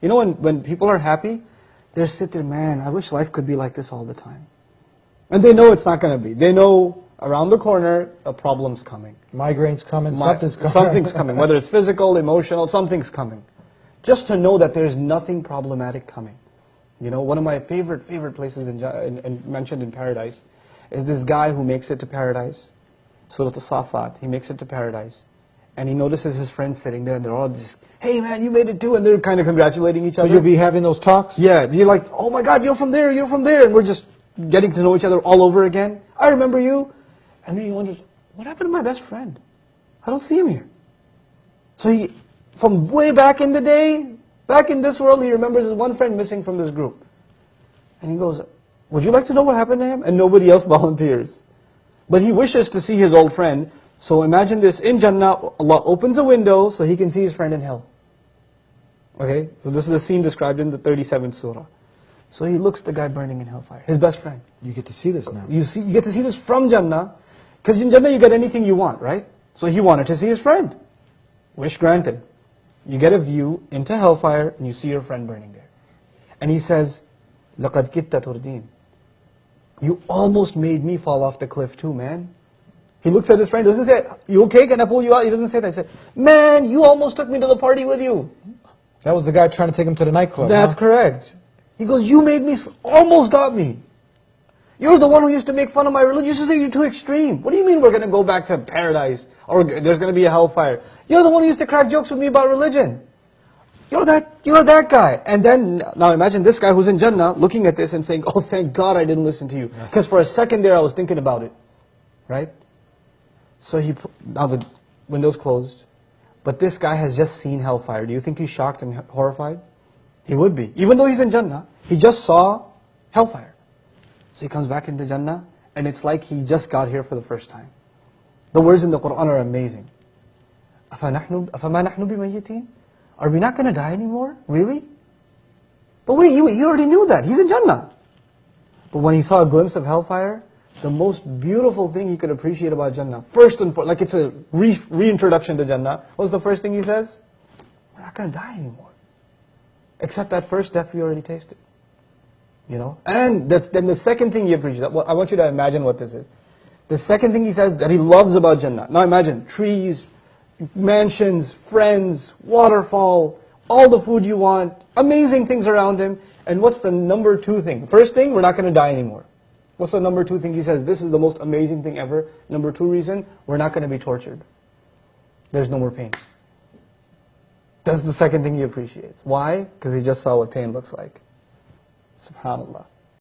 You know, when people are happy, they sit there, man, I wish life could be like this all the time. And they know it's not going to be. They know around the corner, a problem's coming. Migraine's coming, something's coming. Something's coming, whether it's physical, emotional, something's coming. Just to know that there's nothing problematic coming. You know, one of my favorite places mentioned in Paradise is this guy who makes it to Paradise. Surah Al-Safat, he makes it to Paradise. And he notices his friends sitting there, and they're all just, hey man, you made it too, and they're kind of congratulating each other. So you'll be having those talks? Yeah, you're like, oh my God, you're from there, and we're just getting to know each other all over again. I remember you. And then he wonders, what happened to my best friend? I don't see him here. So he, from way back in the day, back in this world, he remembers his one friend missing from this group. And he goes, would you like to know what happened to him? And nobody else volunteers. But he wishes to see his old friend. So imagine this, in Jannah, Allah opens a window so he can see his friend in hell. Okay, so this is a scene described in the 37th surah. So he looks the guy burning in hellfire, his best friend. You get to see this now. You get to see this from Jannah, because in Jannah you get anything you want, right? So he wanted to see his friend. Wish granted. You get a view into hellfire and you see your friend burning there. And he says, لَقَدْ كِدْتَ تُرْدِينَ. You almost made me fall off the cliff too, man. He looks at his friend, doesn't say, you okay, can I pull you out? He doesn't say that. He said, man, you almost took me to the party with you. That was the guy trying to take him to the nightclub. That's correct. He goes, you made me, almost got me. You're the one who used to make fun of my religion. You used to say you're too extreme. What do you mean we're going to go back to paradise? Or there's going to be a hellfire? You're the one who used to crack jokes with me about religion. You're that guy. And then, now imagine this guy who's in Jannah looking at this and saying, oh, thank God I didn't listen to you. Because for a second there I was thinking about it. Right? So now the window's closed. But this guy has just seen hellfire. Do you think he's shocked and horrified? He would be. Even though he's in Jannah, he just saw hellfire. So he comes back into Jannah, and it's like he just got here for the first time. The words in the Quran are amazing. أَفَمَا نَحْنُ بِمَيِّتِينَ? Are we not going to die anymore? Really? But wait, he already knew that. He's in Jannah. But when he saw a glimpse of hellfire, the most beautiful thing he could appreciate about Jannah, first and foremost, like it's a reintroduction to Jannah, what's the first thing he says? We're not going to die anymore. Except that first death we already tasted. You know? And then the second thing you appreciate, I want you to imagine what this is. The second thing he says that he loves about Jannah. Now imagine, trees, mansions, friends, waterfall, all the food you want, amazing things around him. And what's the number two thing? First thing, we're not going to die anymore. What's the number two thing? He says, this is the most amazing thing ever. Number two reason, we're not going to be tortured. There's no more pain. That's the second thing he appreciates. Why? Because he just saw what pain looks like. SubhanAllah.